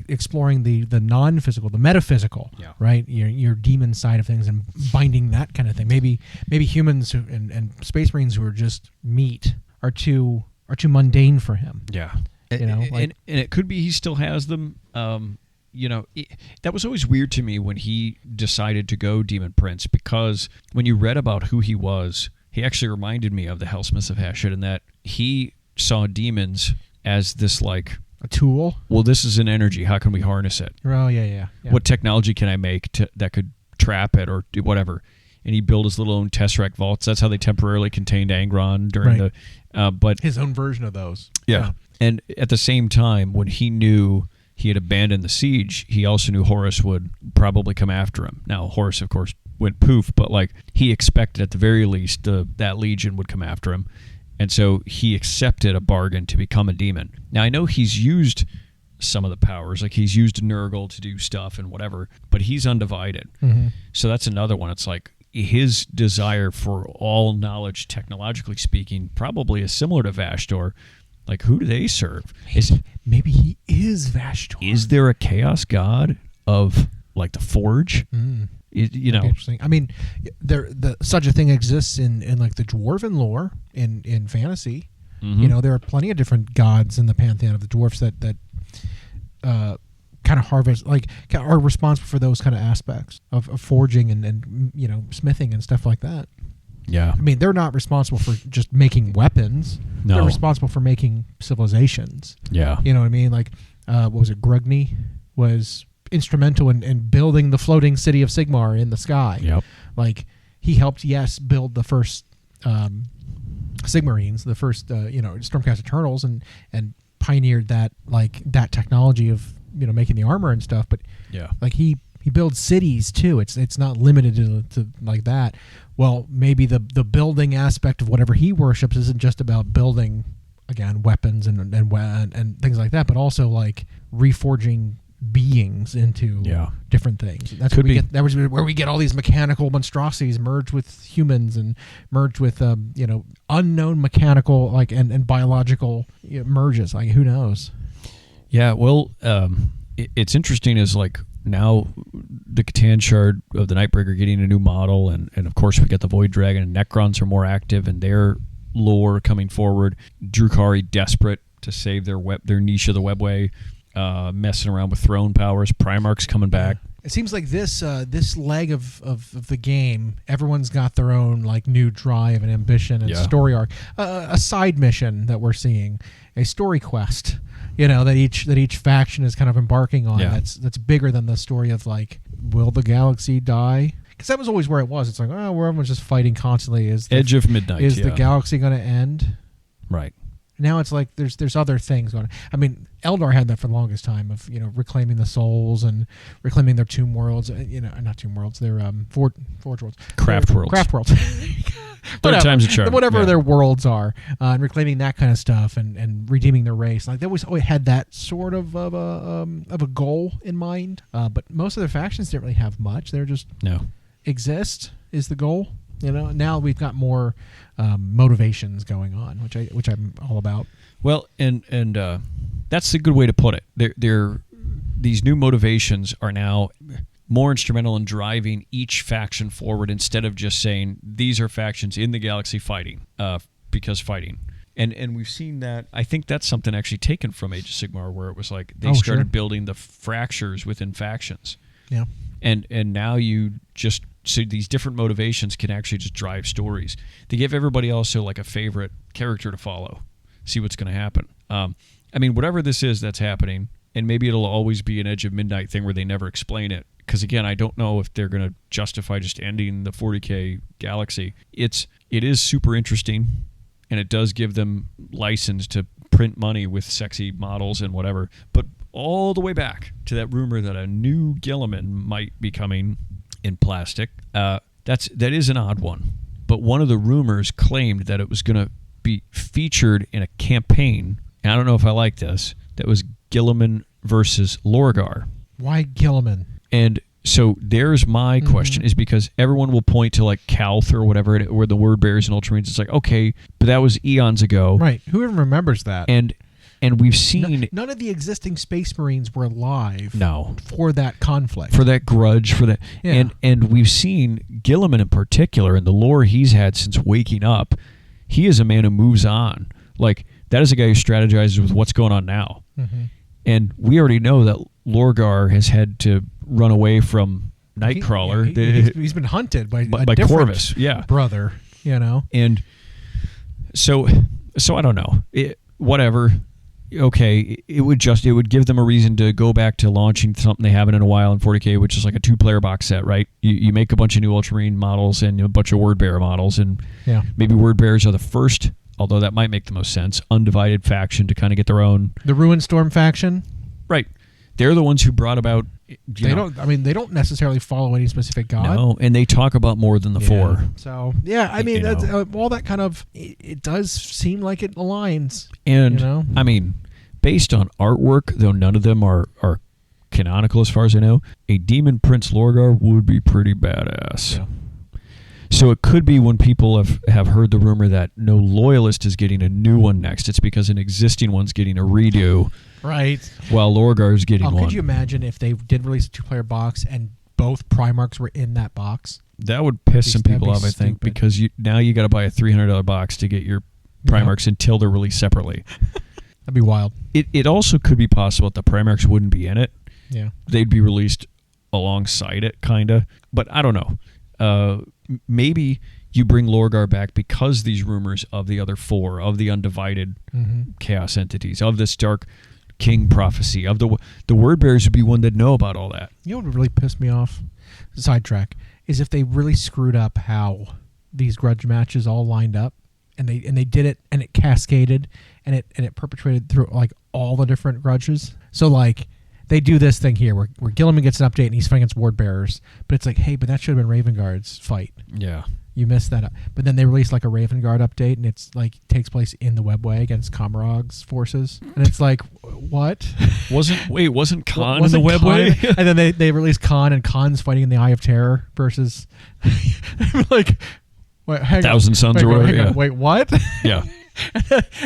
exploring the non-physical, the metaphysical, right? Your demon side of things and binding that kind of thing. Maybe humans and Space Marines who are just meat are too mundane for him. Yeah. And it could be he still has them. that was always weird to me when he decided to go Demon Prince, because when you read about who he was, he actually reminded me of the Hellsmiths of Hashut, in that he saw demons as this like a tool. Well, this is an energy. How can we harness it? Oh, yeah. What technology can I make that could trap it or do whatever? And he built his little own Tesseract vaults. That's how they temporarily contained Angron during but his own version of those. Yeah. And at the same time, when he knew he had abandoned the siege, he also knew Horus would probably come after him. Now, Horus, of course, went poof, but like he expected at the very least that legion would come after him. And so he accepted a bargain to become a demon. Now, I know he's used some of the powers, like he's used Nurgle to do stuff and whatever, but he's undivided. Mm-hmm. So that's another one. It's like his desire for all knowledge, technologically speaking, probably is similar to Vashtor. Like, who do they serve? Maybe he is Vashtor. Is there a chaos god of like the Forge? Interesting. I mean, such a thing exists in like the dwarven lore in fantasy. Mm-hmm. There are plenty of different gods in the pantheon of the dwarfs that kind of harvest, like, are responsible for those kind of aspects of forging and smithing and stuff like that. Yeah. I mean, they're not responsible for just making weapons. No. They're responsible for making civilizations. Yeah. You know what I mean? Like, what was it? Grugni was instrumental in building the floating city of Sigmar in the sky. Yep. Like, he helped, build the first Sigmarines, the first, Stormcast Eternals, and pioneered that technology of, making the armor and stuff. But yeah, like he builds cities too. It's not limited to like that. Well, maybe the building aspect of whatever he worships isn't just about building, again, weapons and things like that, but also like reforging beings into different things. That's that was where we get all these mechanical monstrosities merged with humans and merged with unknown mechanical and biological merges. Like, who knows? Yeah, well, it's interesting is like now the Catan Shard of the Nightbreaker getting a new model, and of course we got the Void Dragon, and Necrons are more active in their lore coming forward. Drukhari desperate to save their niche of the webway, messing around with throne powers. Primarchs coming back. It seems like this leg of the game, everyone's got their own like new drive and ambition and story arc. A side mission that we're seeing, a story quest, that each faction is kind of embarking on. Yeah. That's bigger than the story of like, will the galaxy die? Because that was always where it was. It's like, where everyone's just fighting constantly. Edge of Midnight. Is the galaxy going to end? Right. Now it's like there's other things going on. I mean, Eldar had that for the longest time of reclaiming the souls and reclaiming their tomb worlds. Not tomb worlds. Their forge worlds. Craft worlds. Craft worlds. Third time's a charm. Whatever their worlds are, and reclaiming that kind of stuff and redeeming their race. Like they always had that sort of a goal in mind. But most of their factions didn't really have much. They're just exist is the goal. Now we've got more motivations going on, which I'm all about. Well, and that's a good way to put it. These new motivations are now more instrumental in driving each faction forward instead of just saying these are factions in the galaxy fighting because fighting. And we've seen that. I think that's something actually taken from Age of Sigmar, where it was like they started building the fractures within factions. Yeah. And now so these different motivations can actually just drive stories. They give everybody also like a favorite character to follow, see what's going to happen. I mean, whatever this is that's happening, and maybe it'll always be an Edge of Midnight thing where they never explain it. Because again, I don't know if they're going to justify just ending the 40k galaxy. It is super interesting, and it does give them license to print money with sexy models and whatever. But all the way back to that rumor that a new Guilliman might be coming in plastic. That is an odd one. But one of the rumors claimed that it was going to be featured in a campaign, and I don't know if I like this, that was Guilliman versus Lorgar. Why Guilliman? And so there's my question, is because everyone will point to like Calth or whatever, where the word bearers and Ultramarines. It's like, okay, but that was eons ago. Right. Who even remembers that? And we've seen... None of the existing Space Marines were alive for that conflict. For that grudge, for that... Yeah. And we've seen Guilliman in particular, and the lore he's had since waking up, he is a man who moves on. Like, that is a guy who strategizes with what's going on now. Mm-hmm. And we already know that Lorgar has had to run away from Nightcrawler. He's been hunted by Corvus, brother, And so I don't know. Whatever. Okay, it would give them a reason to go back to launching something they haven't in a while in 40k, which is like a 2-player box set, right? You make a bunch of new Ultramarine models and a bunch of Wordbearer models, and maybe Wordbearers are the first, although that might make the most sense, undivided faction to kind of get their own. The Ruinstorm faction, right? They're the ones who brought about. They don't necessarily follow any specific god. No, and they talk about more than the 4. So that's all that kind of. It does seem like it aligns. And based on artwork, though none of them are canonical as far as I know, a Demon Prince Lorgar would be pretty badass. Yeah. So it could be when people have heard the rumor that no Loyalist is getting a new one next, it's because an existing one's getting a redo. Right. While Lorgar's getting one. Could you imagine if they did release a 2-player box and both Primarchs were in that box? That would piss some people off, I think, because now you got to buy a $300 box to get your Primarchs until they're released separately. That'd be wild. It also could be possible that the Primarchs wouldn't be in it. Yeah. They'd be released alongside it, kind of. But I don't know. Maybe you bring Lorgar back because these rumors of the other 4, of the undivided chaos entities, of this Dark King prophecy, of the Wordbearers would be one that know about all that. You know what would really piss me off? Sidetrack. Is if they really screwed up how these grudge matches all lined up, and they did it, and it cascaded, and it perpetrated through like all the different grudges. So like they do this thing here where Guilliman gets an update and he's fighting against Wardbearers, but it's like, hey, but that should have been Raven Guard's fight. Yeah. You missed that up. But then they release like a Raven Guard update, and it's like takes place in the Webway against Kamarog's forces, and it's like, what? Wasn't Khan in the Webway? And then they release Khan, and Khan's fighting in the Eye of Terror versus like Thousand Sons or whatever. Wait, what? Yeah.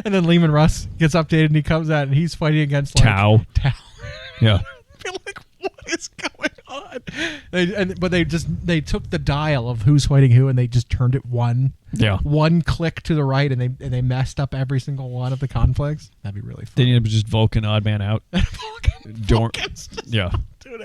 And then Lehman Russ gets updated, and he comes out, and he's fighting against like, Tau. Yeah. I feel like, what is going on? But they took the dial of who's fighting who, and they just turned it one click to the right, and they messed up every single one of the conflicts. That'd be really fun. Then you just Vulcan odd man out. Dorn,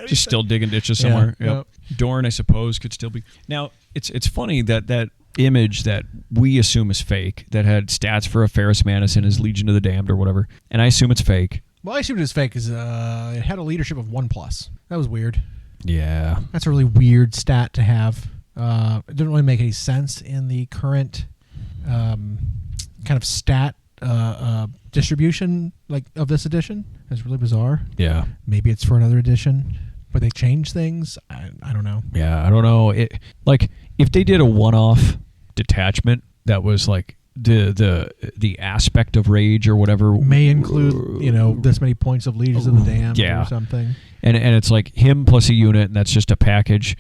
just still digging ditches somewhere. Yeah. Yep. Dorn, I suppose, could still be. Now it's funny that image that we assume is fake, that had stats for a Ferrus Manus and his Legion of the Damned or whatever, and I assume it's fake. Well, I assumed it was fake because it had a leadership of 1+. That was weird. Yeah. That's a really weird stat to have. It didn't really make any sense in the current kind of stat distribution of this edition. It's really bizarre. Yeah. Maybe it's for another edition, but they changed things. I don't know. Yeah, I don't know. If they did a one-off detachment that was like the aspect of rage or whatever may include this many points of Legions of the Damned or something, and it's like him plus a unit, and that's just a package.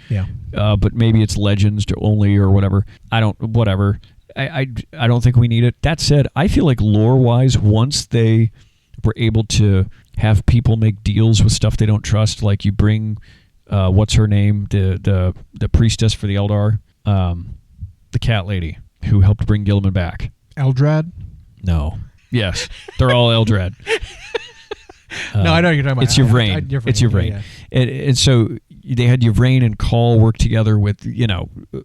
But maybe it's Legends only or whatever. I don't think we need it. That said, I feel like lore wise, once they were able to have people make deals with stuff they don't trust, like you bring what's her name, the priestess for the Eldar, the cat lady who helped bring Guilliman back. Eldrad? No. Yes. They're all Eldrad. No, I know what you're talking about. It's Yvraine. It's Yvraine. Yeah. And so they had Yvraine and Call work together with,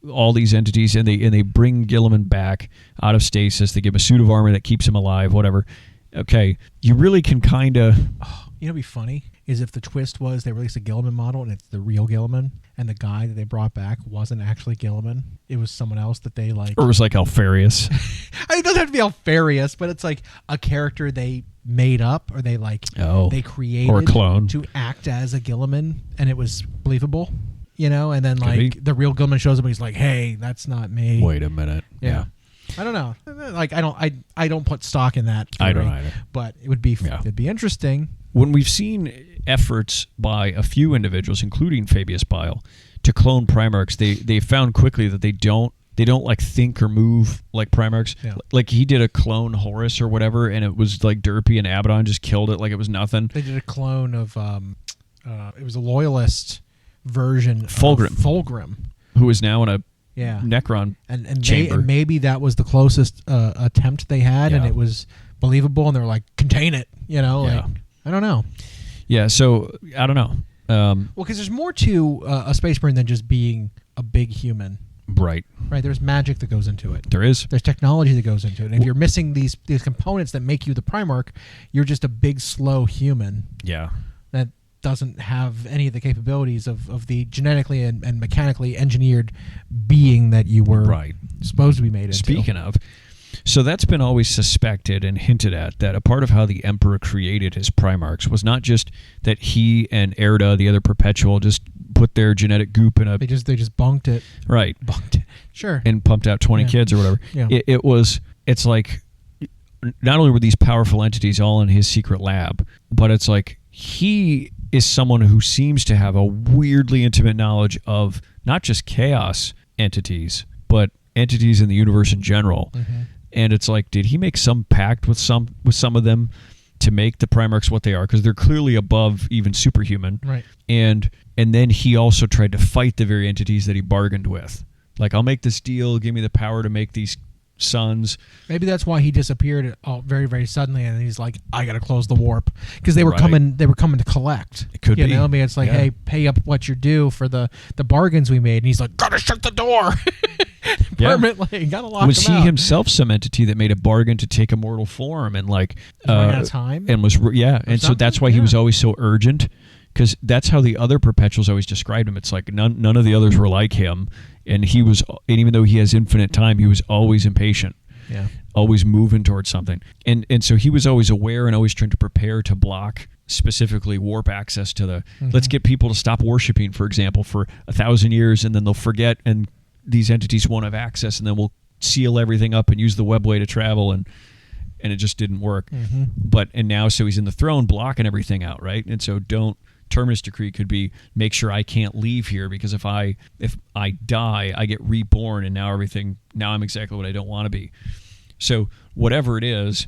all these entities, and they bring Guilliman back out of stasis. They give him a suit of armor that keeps him alive, whatever. Okay. You really can kind of... what'd be funny is if the twist was they released a Guilliman model and it's the real Guilliman, and the guy that they brought back wasn't actually Guilliman. It was someone else that they like. Or it was like Alfarius. It doesn't have to be Alfarius, but it's like a character they made up or they they created or a clone to act as a Guilliman, and it was believable, and then the real Guilliman shows up and he's like, "Hey, that's not me." Wait a minute. Yeah. I don't know. I don't put stock in that theory, I don't either. But it would be it'd be interesting. When we've seen efforts by a few individuals, including Fabius Bile, to clone Primarchs, they found quickly that they don't like think or move like Primarchs. Yeah. Like he did a clone Horus or whatever, and it was like Derpy, and Abaddon just killed it like it was nothing. They did a clone of it was a loyalist version Fulgrim. of Fulgrim, who is now in a Necron and chamber. Maybe that was the closest attempt they had, and it was believable, and they were like, contain it, I don't know. Yeah, so I don't know. Well, because there's more to a Space Marine than just being a big human. Right. Right. There's magic that goes into it. There is. There's technology that goes into it. And if you're missing these components that make you the Primarch, you're just a big, slow human. Yeah. That doesn't have any of the capabilities of the genetically and mechanically engineered being that you were supposed to be made into. Speaking of, so that's been always suspected and hinted at, that a part of how the Emperor created his Primarchs was not just that he and Erda, the other Perpetual, just put their genetic goop in a... They just bunked it. Right. Bunked it. Sure. And pumped out 20 kids or whatever. Yeah. It's like, not only were these powerful entities all in his secret lab, but it's like he is someone who seems to have a weirdly intimate knowledge of not just chaos entities, but entities in the universe in general. Mm-hmm. And it's like, did he make some pact with some of them to make the Primarchs what they are? Because they're clearly above even superhuman. Right. And then he also tried to fight the very entities that he bargained with. Like, I'll make this deal, give me the power to make these sons. Maybe that's why he disappeared very, very suddenly, and he's like, I got to close the warp, because they were coming to collect. It could be. I mean, it's like, hey, pay up what you're due for the bargains we made, and he's like, gotta shut the door. Permanently. Gotta lock was him he out. himself some entity that made a bargain to take a mortal form and like running out of time? And was and so that's why he was always so urgent, because that's how the other Perpetuals always described him. It's like none of the others were like him, and even though he has infinite time, he was always impatient. Yeah. Always moving towards something. And so he was always aware and always trying to prepare to block specifically warp access to the let's get people to stop worshiping, for example, for 1,000 years, and then they'll forget, and these entities won't have access, and then we'll seal everything up and use the webway to travel, and it just didn't work. And now, so he's in the throne blocking everything out, right? And so Terminus Decree could be, make sure I can't leave here, because if I die, I get reborn, and now I'm exactly what I don't want to be. So whatever it is,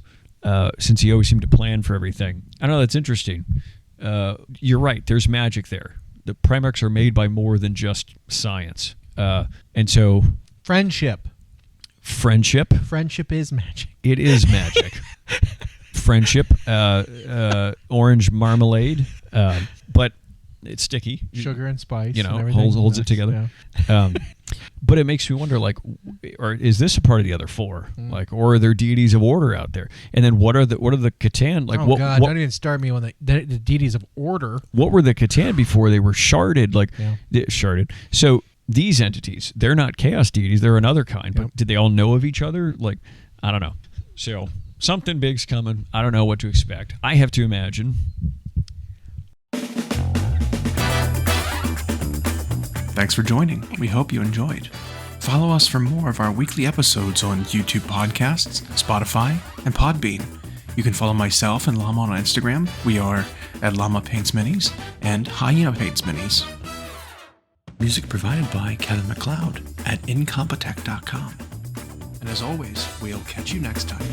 since he always seemed to plan for everything, I know that's interesting. You're right. There's magic there. The Primarchs are made by more than just science. And so Friendship is magic. It is magic. Friendship, orange marmalade, but it's sticky. Sugar and spice. Holds it together. Yeah. But it makes me wonder, like, or is this a part of the other four? Like, or are there deities of order out there? And then what are the Catan? Like, God, don't even start me on the deities of order. What were the Catan before they were sharded? Like, sharded. So these entities, they're not chaos deities. They're another kind. But did they all know of each other? Like, I don't know. So something big's coming. I don't know what to expect. I have to imagine. Thanks for joining. We hope you enjoyed. Follow us for more of our weekly episodes on YouTube Podcasts, Spotify, and Podbean. You can follow myself and Llama on Instagram. We are at Llama Paints Minis and Hyena Paints Minis. Music provided by Kevin MacLeod at incompetech.com. And as always, we'll catch you next time.